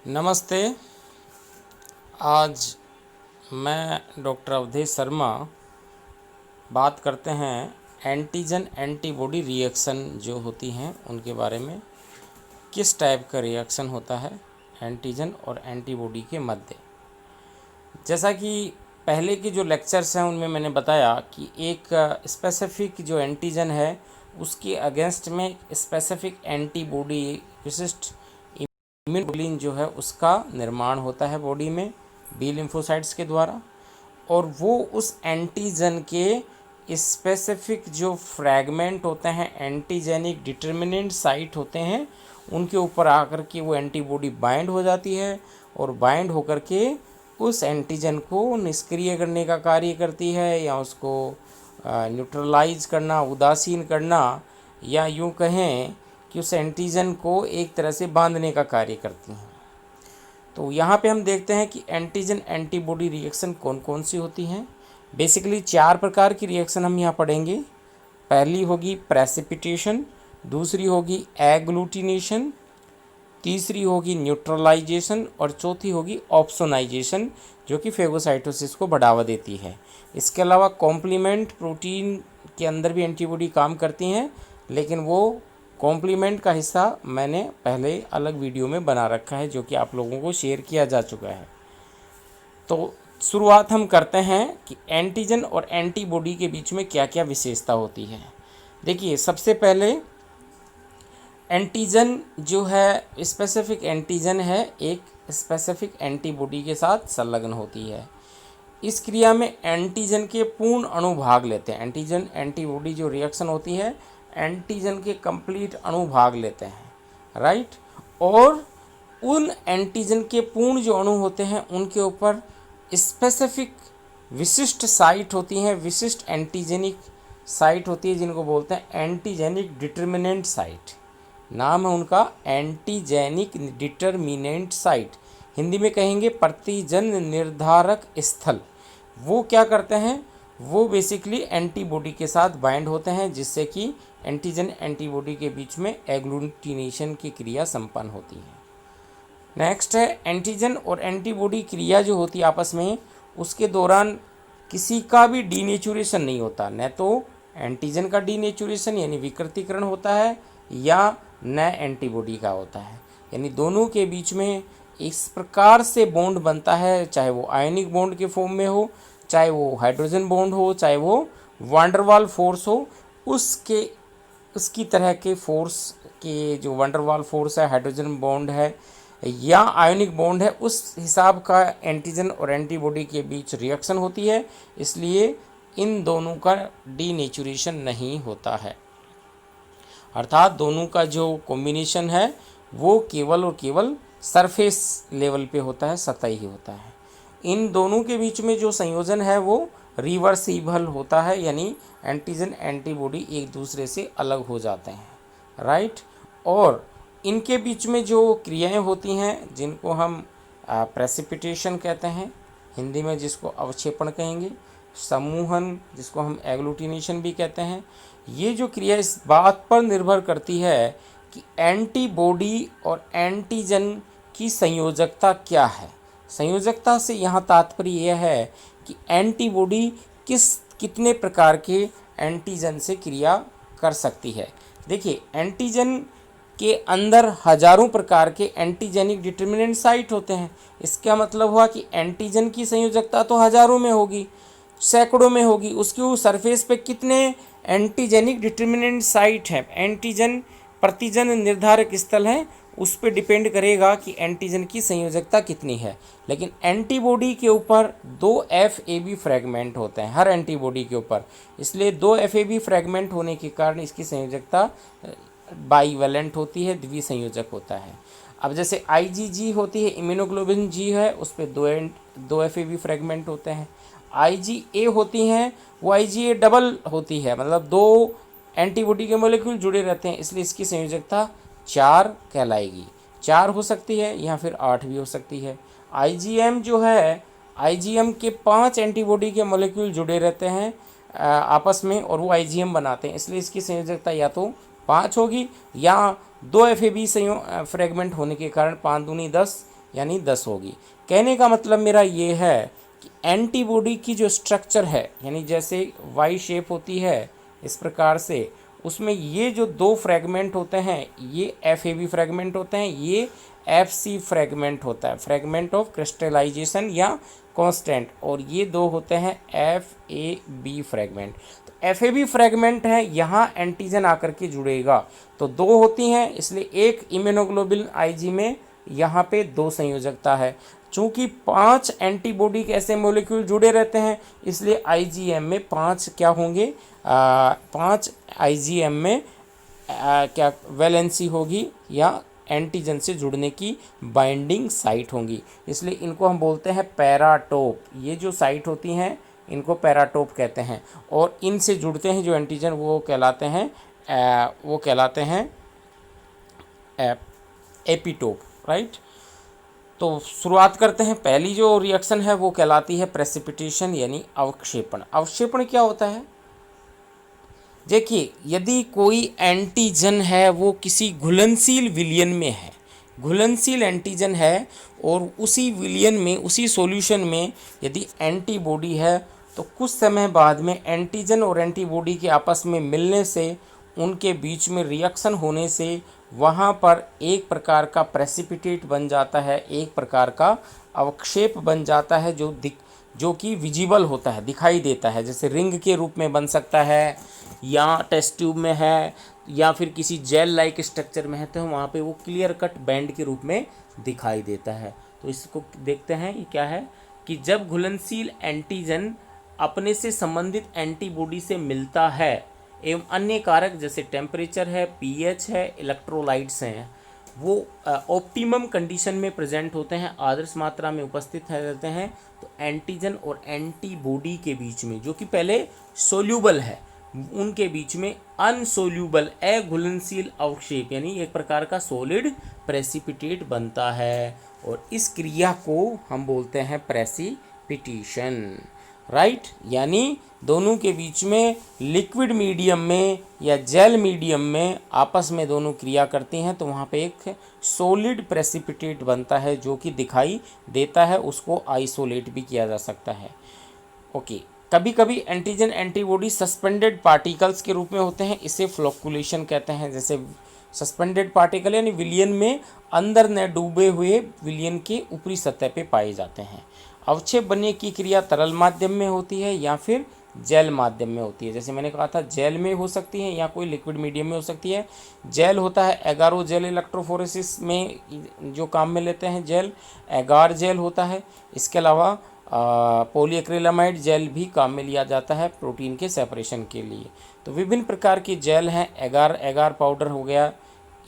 नमस्ते। आज मैं डॉक्टर अवधेश शर्मा बात करते हैं एंटीजन एंटीबॉडी रिएक्शन जो होती हैं उनके बारे में। किस टाइप का रिएक्शन होता है एंटीजन और एंटीबॉडी के मध्य। जैसा कि पहले के जो लेक्चर्स हैं उनमें मैंने बताया कि एक स्पेसिफिक जो एंटीजन है उसके अगेंस्ट में स्पेसिफिक एंटीबॉडी विशिष्ट इम्यूनोग्लोबुलिन जो है उसका निर्माण होता है बॉडी में बी लिम्फोसाइट्स के द्वारा, और वो उस एंटीजन के स्पेसिफिक जो फ्रैगमेंट होते हैं एंटीजेनिक डिटर्मिनेंट साइट होते हैं उनके ऊपर आकर के वो एंटीबॉडी बाइंड हो जाती है और बाइंड होकर के उस एंटीजन को निष्क्रिय करने का कार्य करती है या उसको न्यूट्रलाइज करना, उदासीन करना, या यूँ कहें कि उस एंटीजन को एक तरह से बांधने का कार्य करती हैं। तो यहाँ पे हम देखते हैं कि एंटीजन एंटीबॉडी रिएक्शन कौन कौन सी होती हैं। बेसिकली 4 प्रकार की रिएक्शन हम यहाँ पढ़ेंगे। पहली होगी प्रेसिपिटेशन, दूसरी होगी एग्लूटिनेशन, तीसरी होगी न्यूट्रलाइजेशन और चौथी होगी ऑप्सोनाइजेशन जो कि फेगोसाइटोसिस को बढ़ावा देती है। इसके अलावा कॉम्प्लीमेंट प्रोटीन के अंदर भी एंटीबॉडी काम करती हैं, लेकिन वो कॉम्प्लीमेंट का हिस्सा मैंने पहले अलग वीडियो में बना रखा है जो कि आप लोगों को शेयर किया जा चुका है। तो शुरुआत हम करते हैं कि एंटीजन और एंटीबॉडी के बीच में क्या क्या विशेषता होती है। देखिए, सबसे पहले एंटीजन जो है स्पेसिफिक एंटीजन है एक स्पेसिफिक एंटीबॉडी के साथ संलग्न होती है। इस क्रिया में एंटीजन के पूर्ण अणु भाग लेते हैं। एंटीजन एंटीबॉडी जो रिएक्शन होती है एंटीजन के कंप्लीट अणु भाग लेते हैं, राइट। और उन एंटीजन के पूर्ण जो अणु होते हैं उनके ऊपर स्पेसिफिक विशिष्ट साइट होती हैं, विशिष्ट एंटीजेनिक साइट होती है जिनको बोलते हैं एंटीजेनिक डिटर्मिनेंट साइट। नाम है उनका एंटीजेनिक डिटर्मिनेंट साइट, हिंदी में कहेंगे प्रतिजन निर्धारक स्थल। वो क्या करते हैं, वो बेसिकली एंटीबॉडी के साथ बाइंड होते हैं जिससे कि एंटीजन एंटीबॉडी के बीच में एग्लूटिनेशन की क्रिया संपन्न होती है। नेक्स्ट है एंटीजन और एंटीबॉडी क्रिया जो होती है आपस में, उसके दौरान किसी का भी डीनेचुरेशन नहीं होता। न तो एंटीजन का डीनेचुरेशन यानी विकृतीकरण होता है या न एंटीबॉडी का होता है, यानी दोनों के बीच में इस प्रकार से बॉन्ड बनता है, चाहे वो आयनिक बॉन्ड के फॉर्म में हो, चाहे वो हाइड्रोजन बॉन्ड हो, चाहे वो वांडरवाल फोर्स हो, उसकी तरह के फोर्स के जो वांडरवाल फोर्स है, हाइड्रोजन बॉन्ड है या आयनिक बॉन्ड है, उस हिसाब का एंटीजन और एंटीबॉडी के बीच रिएक्शन होती है। इसलिए इन दोनों का डीनेचुरेशन नहीं होता है, अर्थात दोनों का जो कॉम्बिनेशन है वो केवल और केवल सरफेस लेवल पे होता है, सतही होता है। इन दोनों के बीच में जो संयोजन है वो रिवर्सिबल होता है, यानी एंटीजन एंटीबॉडी एक दूसरे से अलग हो जाते हैं, राइट। और इनके बीच में जो क्रियाएं होती हैं जिनको हम प्रेसिपिटेशन कहते हैं, हिंदी में जिसको अवक्षेपण कहेंगे, समूहन जिसको हम एग्लूटिनेशन भी कहते हैं, ये जो क्रिया इस बात पर निर्भर करती है कि एंटीबॉडी और एंटीजन की संयोजकता क्या है। संयोजकता से यहाँ तात्पर्य यह है कि एंटीबॉडी कितने प्रकार के एंटीजन से क्रिया कर सकती है। देखिए, एंटीजन के अंदर हजारों प्रकार के एंटीजेनिक डिटर्मिनेंट साइट होते हैं। इसका मतलब हुआ कि एंटीजन की संयोजकता तो हजारों में होगी, सैकड़ों में होगी। उसके सरफेस पे कितने एंटीजेनिक डिटर्मिनेंट साइट हैं, एंटीजन प्रतिजन निर्धारक स्थल हैं, उस पर डिपेंड करेगा कि एंटीजन की संयोजकता कितनी है। लेकिन एंटीबॉडी के ऊपर 2 FAB फ्रैगमेंट होते हैं हर एंटीबॉडी के ऊपर, इसलिए 2 FAB फ्रैगमेंट होने के कारण इसकी संयोजकता बाईवैलेंट होती है, द्विसंयोजक होता है। अब जैसे IgG होती है, इम्यूनोग्लोबिन G है, उस पर 2 FAB फ्रैगमेंट होते हैं। IgA होती हैं, वो IgA डबल होती है, मतलब 2 एंटीबॉडी के मॉलिक्यूल जुड़े रहते हैं, इसलिए इसकी संयोजकता 4 कहलाएगी। 4 हो सकती है या फिर 8 भी हो सकती है। IgM जो है, IgM के 5 एंटीबॉडी के मॉलिक्यूल जुड़े रहते हैं आपस में और वो IgM बनाते हैं, इसलिए इसकी संयोजकता या तो 5 होगी या 2 FAB फ्रैगमेंट होने के कारण 5 दूनी 10 यानी 10 होगी। कहने का मतलब मेरा ये है कि एंटीबॉडी की जो स्ट्रक्चर है, यानी जैसे वाई शेप होती है इस प्रकार से, उसमें ये जो 2 फ्रेगमेंट होते हैं ये FAB फ्रेगमेंट होते हैं, ये FC फ्रेगमेंट होता है, फ्रेगमेंट ऑफ क्रिस्टलाइजेशन या कांस्टेंट, और ये 2 होते हैं FAB फ्रेगमेंट। तो FAB फ्रेगमेंट है, यहाँ एंटीजन आकर के जुड़ेगा, तो 2 होती हैं, इसलिए एक इम्यूनोग्लोबुलिन IG में यहाँ पे 2 संयोजकता है। चूँकि 5 एंटीबॉडी के ऐसे मॉलिक्यूल जुड़े रहते हैं, इसलिए IgM में 5 क्या होंगे, 5 IgM में क्या वैलेंसी होगी या एंटीजन से जुड़ने की बाइंडिंग साइट होंगी, इसलिए इनको हम बोलते हैं पैराटोप। ये जो साइट होती हैं इनको पैराटोप कहते हैं, और इनसे जुड़ते हैं जो एंटीजन वो कहलाते हैं एपिटोप, राइट। तो शुरुआत करते हैं। पहली जो रिएक्शन है वो कहलाती है प्रेसिपिटेशन यानी अवक्षेपण। अवक्षेपण क्या होता है? देखिए, यदि कोई एंटीजन है वो किसी घुलनशील विलयन में है, घुलनशील एंटीजन है, और उसी विलयन में, उसी सॉल्यूशन में यदि एंटीबॉडी है, तो कुछ समय बाद में एंटीजन और एंटीबॉडी के आपस में मिलने से, उनके बीच में रिएक्शन होने से वहाँ पर एक प्रकार का प्रेसिपिटेट बन जाता है, एक प्रकार का अवक्षेप बन जाता है, जो कि विजिबल होता है, दिखाई देता है। जैसे रिंग के रूप में बन सकता है, या टेस्ट ट्यूब में है, या फिर किसी जेल लाइक स्ट्रक्चर में है, तो वहाँ पे वो क्लियर कट बैंड के रूप में दिखाई देता है। तो इसको देखते हैं, ये क्या है कि जब घुलनशील एंटीजन अपने से संबंधित एंटीबॉडी से मिलता है एवं अन्य कारक जैसे टेम्परेचर है, pH है, इलेक्ट्रोलाइट्स हैं, वो ऑप्टिमम कंडीशन में प्रेजेंट होते हैं, आदर्श मात्रा में उपस्थित रहते हैं, तो एंटीजन और एंटीबॉडी के बीच में, जो कि पहले सोल्यूबल है, उनके बीच में अनसोल्यूबल अघुलनशील अवक्षेप यानी एक प्रकार का सॉलिड प्रेसिपिटेट बनता है, और इस क्रिया को हम बोलते हैं प्रेसिपिटेशन, राइट। यानी दोनों के बीच में लिक्विड मीडियम में या जेल मीडियम में आपस में दोनों क्रिया करती हैं, तो वहाँ पे एक सॉलिड प्रेसिपिटेट बनता है जो कि दिखाई देता है, उसको आइसोलेट भी किया जा सकता है। ओके, कभी कभी एंटीजन एंटीबॉडी सस्पेंडेड पार्टिकल्स के रूप में होते हैं, इसे फ्लोकुलेशन कहते हैं। जैसे सस्पेंडेड पार्टिकल यानी विलयन में अंदर न डूबे हुए विलयन के ऊपरी सतह पे पाए जाते हैं। अवक्षेप बनने की क्रिया तरल माध्यम में होती है या फिर जेल माध्यम में होती है। जैसे मैंने कहा था, जेल में हो सकती है या कोई लिक्विड मीडियम में हो सकती है। जेल होता है एगारो जेल, इलेक्ट्रोफोरेसिस में जो काम में लेते हैं जेल, एगार जेल होता है। इसके अलावा पॉलीएक्रिलामाइड जेल भी काम में लिया जाता है प्रोटीन के सेपरेशन के लिए। तो विभिन्न प्रकार की जेल हैं, एगार पाउडर हो गया।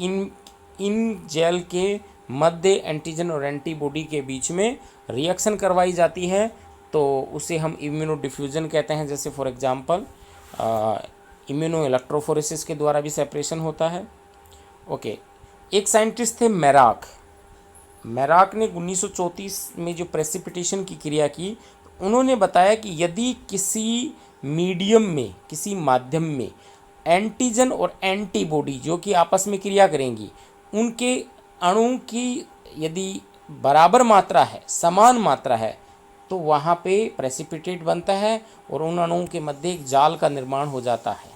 इन जेल के मध्य एंटीजन और एंटीबॉडी के बीच में रिएक्शन करवाई जाती है, तो उसे हम इम्यूनो डिफ्यूजन कहते हैं। जैसे फॉर एग्जांपल इम्यूनो इलेक्ट्रोफोरेसिस के द्वारा भी सेपरेशन होता है। ओके, एक साइंटिस्ट थे मैराक ने 1934 में जो प्रेसिपिटेशन की क्रिया की, उन्होंने बताया कि यदि किसी मीडियम में, किसी माध्यम में एंटीजन और एंटीबॉडी जो कि आपस में क्रिया करेंगी, उनके अणु की यदि बराबर मात्रा है, समान मात्रा है, तो वहाँ पे प्रेसिपिटेट बनता है और उन अणुओं के मध्य एक जाल का निर्माण हो जाता है,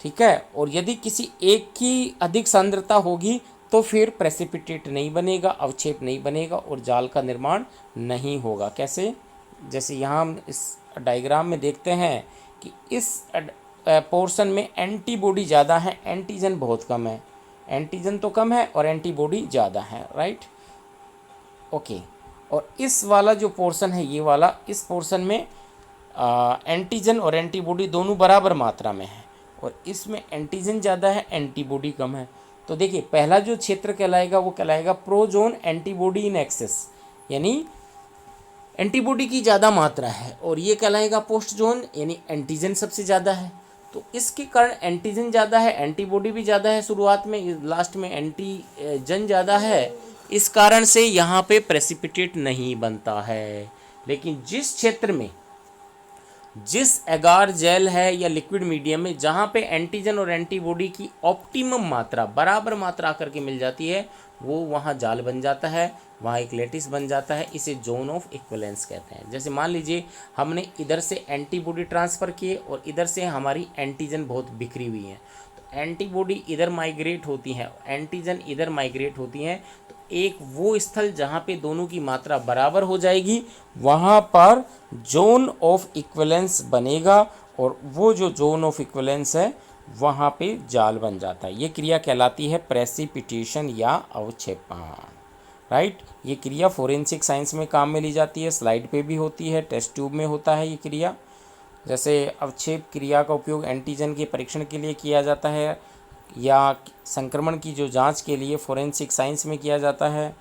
ठीक है। और यदि किसी एक की अधिक सांद्रता होगी तो फिर प्रेसिपिटेट नहीं बनेगा, अवक्षेप नहीं बनेगा और जाल का निर्माण नहीं होगा। कैसे? जैसे यहाँ हम इस डायग्राम में देखते हैं कि इस पोर्शन में एंटीबॉडी ज़्यादा है, एंटीजन बहुत कम है। एंटीजन तो कम है और एंटीबॉडी ज़्यादा है, राइट। ओके, और इस वाला जो पोर्शन है, ये वाला, इस पोर्शन में एंटीजन और एंटीबॉडी दोनों बराबर मात्रा में है, और इसमें एंटीजन ज़्यादा है, एंटीबॉडी कम है। तो देखिए, पहला जो क्षेत्र कहलाएगा वो कहलाएगा प्रोजोन एंटीबॉडी इन एक्सेस, यानी एंटीबॉडी की ज़्यादा मात्रा है, और ये कहलाएगा पोस्ट जोन यानी एंटीजन सबसे ज़्यादा है। तो इसके कारण एंटीजन ज़्यादा है, एंटीबॉडी भी ज़्यादा है शुरुआत में, लास्ट में एंटीजन ज़्यादा है, इस कारण से यहाँ पे प्रेसिपिटेट नहीं बनता है। लेकिन जिस क्षेत्र में, जिस एगार जेल है या लिक्विड मीडियम में जहाँ पे एंटीजन और एंटीबॉडी की ऑप्टिमम मात्रा, बराबर मात्रा आकर के मिल जाती है, वो वहाँ जाल बन जाता है, वहाँ एक लेटिस बन जाता है। इसे जोन ऑफ इक्विवेलेंस कहते हैं। जैसे मान लीजिए हमने इधर से एंटीबॉडी ट्रांसफ़र किए और इधर से हमारी एंटीजन बहुत बिखरी हुई है, तो एंटीबॉडी इधर माइग्रेट होती है, एंटीजन इधर माइग्रेट होती हैं, तो एक वो स्थल जहाँ पे दोनों की मात्रा बराबर हो जाएगी, वहाँ पर जोन ऑफ इक्विवेलेंस बनेगा, और वो जो जोन ऑफ इक्विवेलेंस है वहाँ पे जाल बन जाता है। ये क्रिया कहलाती है प्रेसिपिटेशन या अवक्षेपण, राइट। ये क्रिया फोरेंसिक साइंस में काम में ली जाती है, स्लाइड पे भी होती है, टेस्ट ट्यूब में होता है ये क्रिया। जैसे अवक्षेप क्रिया का उपयोग एंटीजन के परीक्षण के लिए किया जाता है, या संक्रमण की जो जांच के लिए फोरेंसिक साइंस में किया जाता है।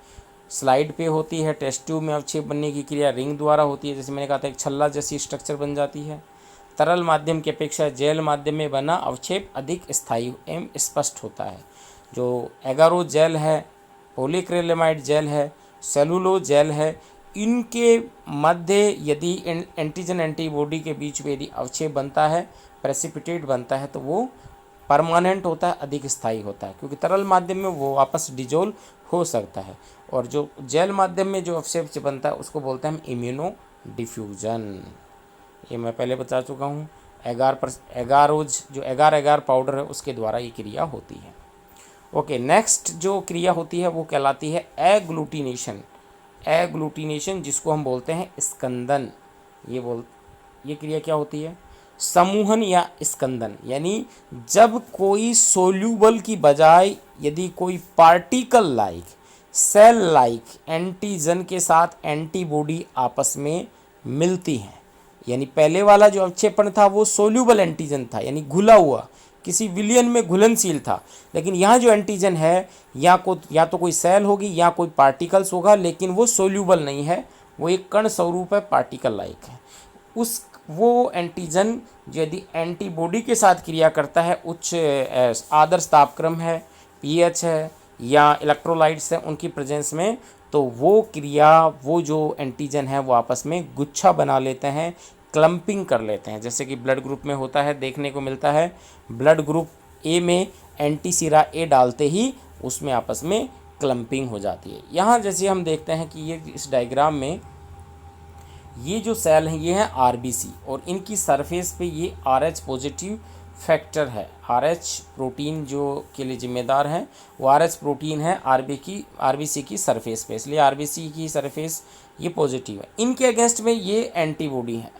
स्लाइड पे होती है, टेस्ट ट्यूब में अवक्षेप बनने की क्रिया रिंग द्वारा होती है, जैसे मैंने कहा था एक छल्ला जैसी स्ट्रक्चर बन जाती है। तरल माध्यम की अपेक्षा जेल माध्यम में बना अवक्षेप अधिक स्थायी एवं स्पष्ट होता है। जो एगारो जेल है, पॉलीक्रेलेमाइड जेल है, सेलुलोज जेल है, इनके मध्य यदि एंटीजन एंटीबॉडी के बीच में यदि अवक्षेप बनता है, प्रेसिपिटेट बनता है, तो वो परमानेंट होता है, अधिक स्थायी होता है, क्योंकि तरल माध्यम में वो वापस डिजोल्व हो सकता है। और जो जेल माध्यम में जो अवक्षेप बनता है उसको बोलते हैं हम इम्यूनो डिफ्यूजन। ये मैं पहले बता चुका हूँ। एगारोज जो एगार एगार पाउडर है उसके द्वारा ये क्रिया होती है। ओके, नेक्स्ट जो क्रिया होती है वो कहलाती है एग्लूटिनेशन। एग्लूटिनेशन जिसको हम बोलते हैं स्कंदन। ये क्रिया क्या होती है? समूहन या स्कंदन, यानी जब कोई सोल्यूबल की बजाय यदि कोई particle like, cell like antigen के साथ एंटीबॉडी आपस में मिलती हैं, यानी पहले वाला जो अवक्षेपण था वो सोल्यूबल एंटीजन था, यानी घुला हुआ, किसी विलयन में घुलनशील था। लेकिन यहाँ जो एंटीजन है या तो कोई सेल होगी या कोई पार्टिकल्स होगा, लेकिन वो सोल्यूबल नहीं है, वो एक कण स्वरूप है, पार्टिकल लाइक है। वो एंटीजन यदि एंटीबॉडी के साथ क्रिया करता है, उच्च आदर्श तापक्रम है, पीएच है या इलेक्ट्रोलाइट्स है उनकी प्रेजेंस में, तो वो क्रिया, वो जो एंटीजन है वो आपस में गुच्छा बना लेते हैं, क्लम्पिंग कर लेते हैं। जैसे कि ब्लड ग्रुप में होता है, देखने को मिलता है, ब्लड ग्रुप ए में एंटी सिरा ए डालते ही उसमें आपस में क्लम्पिंग हो जाती है। यहाँ जैसे हम देखते हैं कि ये इस डायग्राम में ये जो सेल हैं ये हैं आरबीसी, और इनकी सरफेस पे ये आरएच पॉजिटिव फैक्टर है। आरएच प्रोटीन जो के लिए जिम्मेदार है वो आरएच प्रोटीन है आरबीसी की सरफेस पे, इसलिए आरबीसी की सरफेस ये पॉजिटिव है। इनके अगेंस्ट में ये एंटीबॉडी है,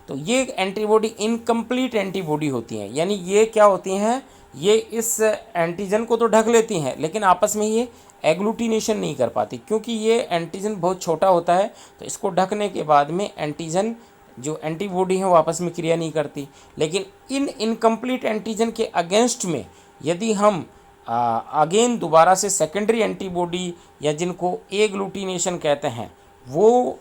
तो ये एंटीबॉडी इनकम्प्लीट एंटीबॉडी होती हैं, यानी ये क्या होती हैं, ये इस एंटीजन को तो ढक लेती हैं लेकिन आपस में ये एग्लूटिनेशन नहीं कर पाती, क्योंकि ये एंटीजन बहुत छोटा होता है, तो इसको ढकने के बाद में एंटीजन जो एंटीबॉडी है वो आपस में क्रिया नहीं करती। लेकिन इन इनकम्प्लीट एंटीजन के अगेंस्ट में यदि हम अगेन दोबारा से सेकेंडरी एंटीबॉडी या जिनको एग्लूटिनेशन कहते हैं वो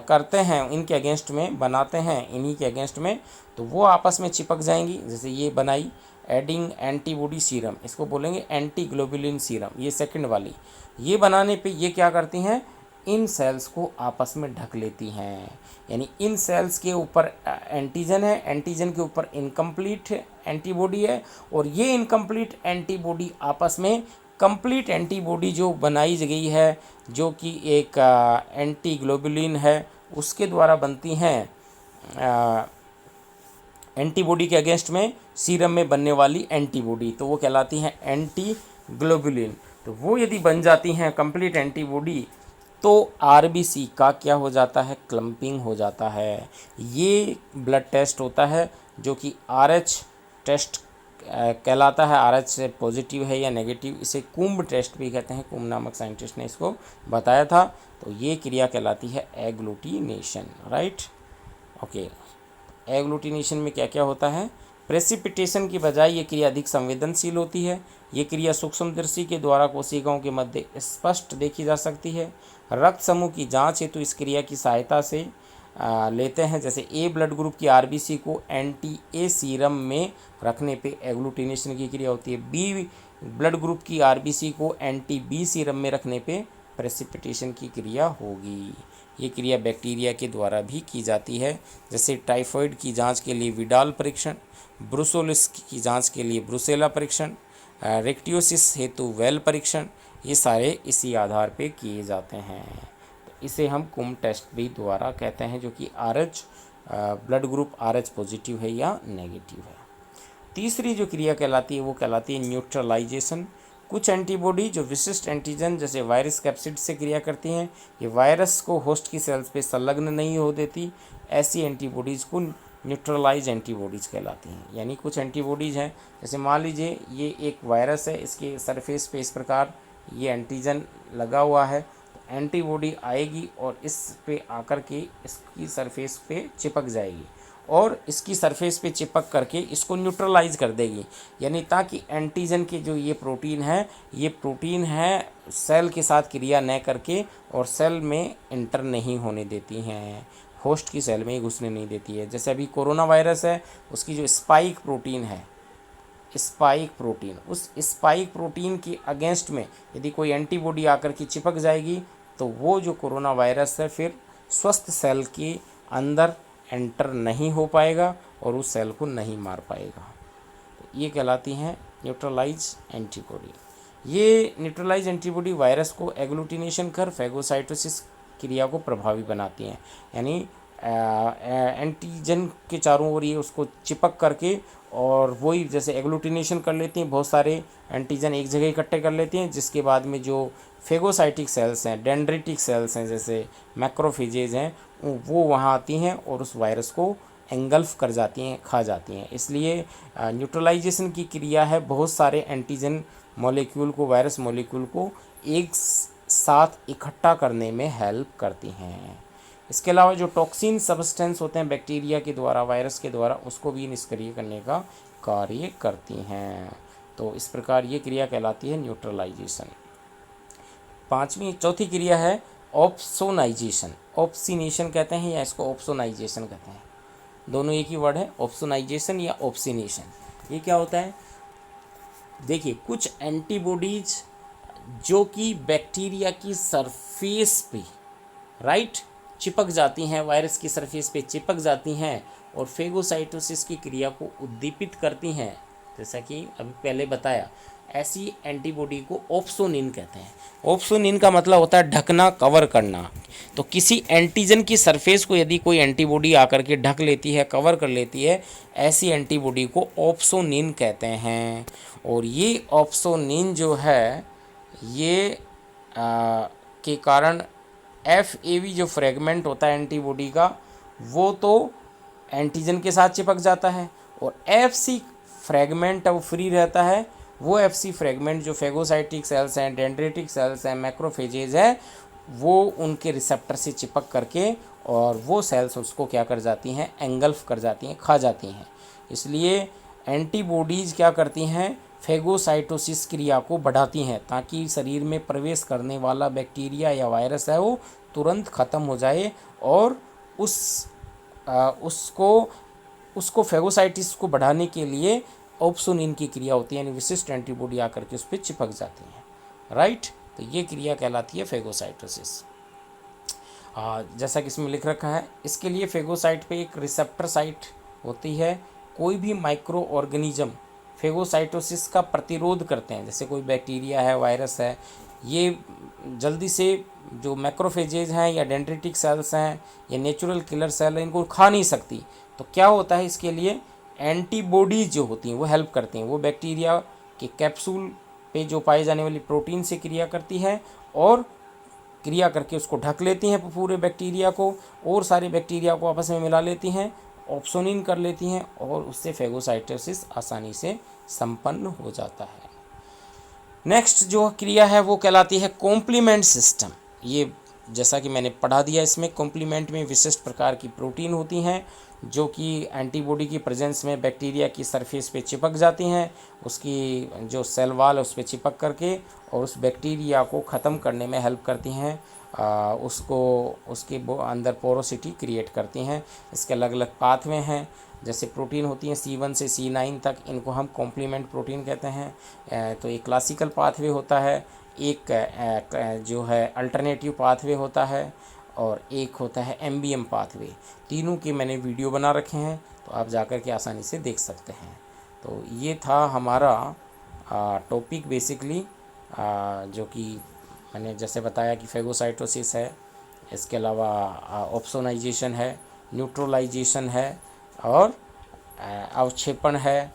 करते हैं, इनके अगेंस्ट में बनाते हैं, इन्हीं के अगेंस्ट में, तो वो आपस में चिपक जाएंगी। जैसे ये बनाई एडिंग एंटीबॉडी सीरम, इसको बोलेंगे एंटी ग्लोबुलिन सीरम, ये सेकंड वाली। ये बनाने पे ये क्या करती हैं, इन सेल्स को आपस में ढक लेती हैं, यानी इन सेल्स के ऊपर एंटीजन है, एंटीजन के ऊपर इनकम्प्लीट एंटीबॉडी है, और ये इनकम्प्लीट एंटीबॉडी आपस में कंप्लीट एंटीबॉडी जो बनाई गई है, जो कि एक एंटी ग्लोबुलिन है, उसके द्वारा बनती हैं एंटीबॉडी के अगेंस्ट में सीरम में बनने वाली एंटीबॉडी, तो वो कहलाती हैं एंटी ग्लोबुलिन। तो वो यदि बन जाती हैं कंप्लीट एंटीबॉडी, तो आरबीसी का क्या हो जाता है, क्लम्पिंग हो जाता है। ये ब्लड टेस्ट होता है जो कि आरएच टेस्ट कहलाता है। आरएच पॉजिटिव है या नेगेटिव, इसे कुंभ टेस्ट भी कहते हैं, कुंभ नामक साइंटिस्ट ने इसको बताया था। तो ये क्रिया कहलाती है एग्लूटिनेशन, राइट। ओके, एग्लूटिनेशन में क्या क्या होता है, प्रेसिपिटेशन की बजाय ये क्रिया अधिक संवेदनशील होती है। ये क्रिया सूक्ष्मदर्शी के द्वारा कोशिकाओं के मध्य स्पष्ट देखी जा सकती है। रक्त समूह की जांच हेतु इस क्रिया की सहायता से लेते हैं। जैसे ए ब्लड ग्रुप की आरबीसी को एंटी ए सीरम में रखने पे एग्लूटिनेशन की क्रिया होती है। बी ब्लड ग्रुप की आरबीसी को एंटी बी सीरम में रखने पे प्रेसिपिटेशन की क्रिया होगी। ये क्रिया बैक्टीरिया के द्वारा भी की जाती है। जैसे टाइफाइड की जांच के लिए विडाल परीक्षण, ब्रुसोलिस की जांच के लिए ब्रुसेला परीक्षण, रेक्टियोसिस हेतु वेल परीक्षण, ये सारे इसी आधार पे किए जाते हैं। तो इसे हम कुम टेस्ट भी द्वारा कहते हैं, जो कि RH blood group RH positive है या नेगेटिव है। तीसरी जो क्रिया कहलाती है वो कहलाती है न्यूट्रलाइजेशन। कुछ एंटीबॉडी जो विशिष्ट एंटीजन जैसे वायरस कैप्सिड से क्रिया करती हैं, ये वायरस को होस्ट की सेल्स पे संलग्न नहीं हो देती। ऐसी एंटीबॉडीज़ को न्यूट्रलाइज एंटीबॉडीज़ कहलाती हैं। यानी कुछ एंटीबॉडीज़ हैं, जैसे मान लीजिए ये एक वायरस है, इसके सरफेस पे इस प्रकार ये एंटीजन लगा हुआ है, तो एंटीबॉडी आएगी और इस पे आकर के इसकी सरफेस पे चिपक जाएगी और इसकी सरफेस पे चिपक करके इसको न्यूट्रलाइज कर देगी। यानी ताकि एंटीजन के जो ये प्रोटीन है सेल के साथ क्रिया न करके और सेल में इंटर नहीं होने देती हैं, होस्ट की सेल में ही घुसने नहीं देती है। जैसे अभी कोरोना वायरस है, उसकी जो स्पाइक प्रोटीन है, उस स्पाइक प्रोटीन के अगेंस्ट में यदि कोई एंटीबॉडी आकर के चिपक जाएगी तो वो जो कोरोना वायरस है फिर स्वस्थ सेल के अंदर एंटर नहीं हो पाएगा और उस सेल को नहीं मार पाएगा। तो ये कहलाती हैं न्यूट्रलाइज एंटीबॉडी। ये न्यूट्रलाइज एंटीबॉडी वायरस को एग्लूटिनेशन कर फैगोसाइटोसिस क्रिया को प्रभावी बनाती हैं। यानी एंटीजन के चारों ओर ये उसको चिपक करके और वही जैसे एग्लूटिनेशन कर लेती हैं, बहुत सारे एंटीजन एक जगह इकट्ठे कर लेती हैं, जिसके बाद में जो फेगोसाइटिक सेल्स हैं, डेंड्रिटिक सेल्स हैं, जैसे मैक्रोफेजेज हैं, वो वहाँ आती हैं और उस वायरस को एंगल्फ कर जाती हैं, खा जाती हैं। इसलिए न्यूट्रलाइजेशन की क्रिया है बहुत सारे एंटीजन मॉलिक्यूल को, वायरस मॉलिक्यूल को एक साथ इकट्ठा करने में हेल्प करती हैं। इसके अलावा जो टॉक्सिन सब्सटेंस होते हैं बैक्टीरिया के द्वारा, वायरस के द्वारा, उसको भी निष्क्रिय करने का कार्य करती हैं। तो इस प्रकार ये क्रिया कहलाती है न्यूट्रलाइजेशन। चौथी क्रिया है ऑप्सोनाइजेशन। ऑप्सिनेशन कहते हैं या इसको ऑप्सोनाइजेशन कहते हैं, दोनों एक ही वर्ड है, ऑप्सोनाइजेशन या ऑप्सिनेशन। ये क्या होता है? देखिए, कुछ एंटीबॉडीज जो कि बैक्टीरिया की सरफेस पे चिपक जाती हैं, वायरस की सरफेस पे चिपक जाती हैं और फेगोसाइटोसिस की क्रिया को उद्दीपित करती हैं, जैसा कि अभी पहले बताया। ऐसी एंटीबॉडी को ऑप्सोनिन कहते हैं। ऑप्सोनिन का मतलब होता है ढकना, कवर करना। तो किसी एंटीजन की सरफेस को यदि कोई एंटीबॉडी आकर के ढक लेती है, कवर कर लेती है, ऐसी एंटीबॉडी को ऑप्सोनिन कहते हैं। और ये ऑप्सोनिन जो है ये के कारण FAV जो फ्रेगमेंट होता है एंटीबॉडी का, वो तो एंटीजन के साथ चिपक जाता है और FC फ्रेगमेंट वो फ्री रहता है। वो FC फ्रेगमेंट जो फेगोसाइटिक सेल्स हैं, डेंड्रिटिक सेल्स हैं, मैक्रोफेजेज हैं, वो उनके रिसेप्टर से चिपक करके और वो सेल्स उसको क्या कर जाती हैं, एंगल्फ कर जाती हैं, खा जाती हैं। इसलिए एंटीबॉडीज़ क्या करती हैं, फेगोसाइटोसिस क्रिया को बढ़ाती हैं ताकि शरीर में प्रवेश करने वाला बैक्टीरिया या वायरस है वो तुरंत ख़त्म हो जाए और उसको फेगोसाइटिस को बढ़ाने के लिए ऑप्सोनिन की क्रिया होती है, यानी विशिष्ट एंटीबॉडी आकर के उस पर चिपक जाती हैं। तो ये क्रिया कहलाती है फेगोसाइटोसिस। जैसा कि इसमें लिख रखा है, इसके लिए फेगोसाइट पे एक रिसेप्टर साइट होती है। कोई भी माइक्रो ऑर्गेनिज्म फेगोसाइटोसिस का प्रतिरोध करते हैं, जैसे कोई बैक्टीरिया है, वायरस है, ये जल्दी से जो मैक्रोफेजेज हैं या डेंड्रिटिक सेल्स हैं या नेचुरल किलर सेल हैं, इनको खा नहीं सकती। तो क्या होता है, इसके लिए एंटीबॉडीज़ जो होती हैं वो हेल्प करती हैं। वो बैक्टीरिया के कैप्सूल पे जो पाई जाने वाली प्रोटीन से क्रिया करती है और क्रिया करके उसको ढक लेती हैं पूरे बैक्टीरिया को, और सारे बैक्टीरिया को आपस में मिला लेती हैं, ऑप्सोनिन कर लेती हैं और उससे फेगोसाइटोसिस आसानी से संपन्न हो जाता है। नेक्स्ट जो क्रिया है वो कहलाती है कॉम्प्लीमेंट सिस्टम। ये जैसा कि मैंने पढ़ा दिया, इसमें कॉम्प्लीमेंट में विशिष्ट प्रकार की प्रोटीन होती हैं जो कि एंटीबॉडी की प्रेजेंस में बैक्टीरिया की सरफेस पे चिपक जाती हैं, उसकी जो सेल वाल है उस पर चिपक करके और उस बैक्टीरिया को ख़त्म करने में हेल्प करती हैं, उसके अंदर पोरोसिटी क्रिएट करती हैं। इसके अलग अलग पाथवे हैं, जैसे प्रोटीन होती हैं C1 से C9 तक, इनको हम कॉम्प्लीमेंट प्रोटीन कहते हैं। तो एक क्लासिकल पाथवे होता है, एक जो है अल्टरनेटिव पाथवे होता है और एक होता है MBM पाथवे। तीनों के मैंने वीडियो बना रखे हैं, तो आप जाकर के आसानी से देख सकते हैं। तो ये था हमारा टॉपिक बेसिकली जो कि मैंने जैसे बताया कि फेगोसाइटोसिस है, इसके अलावा ऑप्सोनाइजेशन है, न्यूट्रलाइजेशन है और अवक्षेपण है,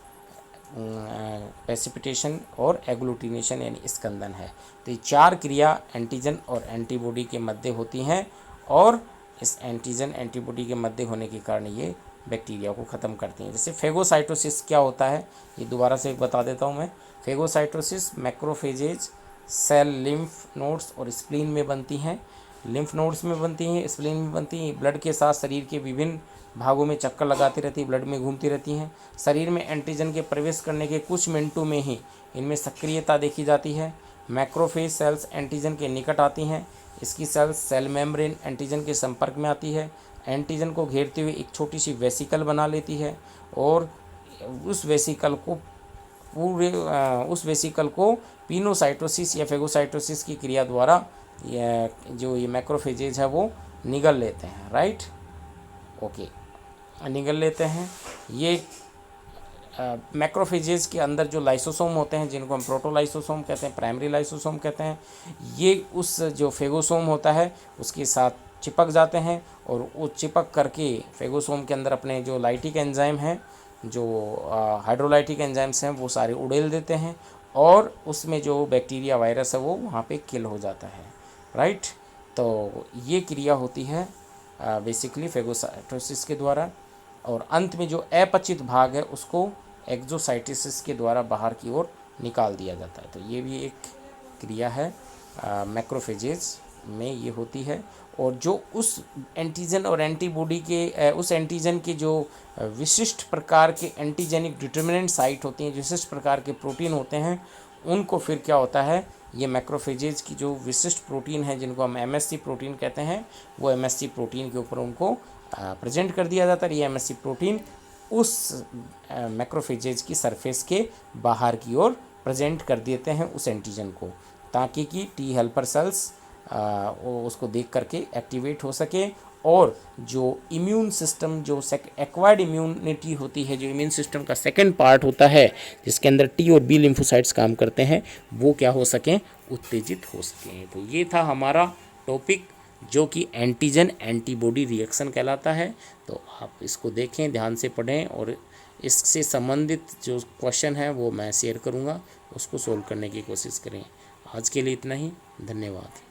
प्रेसिपिटेशन और एग्लूटिनेशन यानी स्कंदन है। तो ये 4 क्रिया एंटीजन और एंटीबॉडी के मध्य होती हैं और इस एंटीजन एंटीबॉडी के मध्य होने के कारण ये बैक्टीरिया को ख़त्म करती हैं। जैसे फेगोसाइटोसिस क्या होता है, ये दोबारा से बता देता हूँ मैं। Phagocytosis macrophages cell lymph nodes और स्प्लीन में बनती हैं, लिम्फ नोड्स में बनती हैं, स्प्लीन में बनती हैं। ब्लड के साथ शरीर के विभिन्न भागों में चक्कर लगाती रहती है, ब्लड में घूमती रहती हैं। शरीर में एंटीजन के प्रवेश करने के कुछ मिनटों में ही इनमें सक्रियता देखी जाती है। मैक्रोफेज सेल्स एंटीजन के निकट आती हैं, इसकी सेल्स सेल मेम्ब्रेन एंटीजन के संपर्क में आती है, एंटीजन को घेरते हुए एक छोटी सी वेसिकल बना लेती है और उस वेसिकल को पिनोसाइटोसिस या फेगोसाइटोसिस की क्रिया द्वारा ये मैक्रोफेजेज है वो निगल लेते हैं, राइट, ओके, निगल लेते हैं। ये मैक्रोफेजेज के अंदर जो लाइसोसोम होते हैं, जिनको हम प्रोटोलाइसोसोम कहते हैं, प्राइमरी लाइसोसोम कहते हैं, ये उस जो फेगोसोम होता है उसके साथ चिपक जाते हैं और वो चिपक करके फेगोसोम के अंदर अपने जो लाइटिक एंजाइम हैं, जो हाइड्रोलाइटिक एंजाइम्स हैं, वो सारे उड़ेल देते हैं और उसमें जो बैक्टीरिया वायरस है वो वहाँ पे किल हो जाता है, राइट। तो ये क्रिया होती है बेसिकली फेगोसाइटोसिस के द्वारा और अंत में जो अपचित भाग है उसको एक्जोसाइटोसिस के द्वारा बाहर की ओर निकाल दिया जाता है। तो ये भी एक क्रिया है मैक्रोफेजेज में ये होती है। और जो उस एंटीजन और एंटीबॉडी के उस एंटीजन के जो विशिष्ट प्रकार के एंटीजेनिक डिटर्मिनेंट साइट होती हैं, विशिष्ट प्रकार के प्रोटीन होते हैं, उनको फिर क्या होता है, ये मैक्रोफेजेज की जो विशिष्ट प्रोटीन है जिनको हम MSC प्रोटीन कहते हैं, वो MSC प्रोटीन के ऊपर उनको प्रेजेंट कर दिया जाता है। ये MSC प्रोटीन उस मैक्रोफेजेज की सरफेस के बाहर की ओर प्रेजेंट कर देते हैं उस एंटीजन को, ताकि कि टी हेल्पर सेल्स उसको देख करके एक्टिवेट हो सके और जो इम्यून सिस्टम जो एक्वायर्ड इम्यूनिटी होती है, जो इम्यून सिस्टम का सेकंड पार्ट होता है जिसके अंदर T और B लिम्फोसाइट्स काम करते हैं, वो क्या हो सकें, उत्तेजित हो सकें। तो ये था हमारा टॉपिक जो कि एंटीजन एंटीबॉडी रिएक्शन कहलाता है। तो आप इसको देखें, ध्यान से पढ़ें और इससे संबंधित जो क्वेश्चन है वो मैं शेयर करूँगा, उसको सोल्व करने की कोशिश करें। आज के लिए इतना ही, धन्यवाद।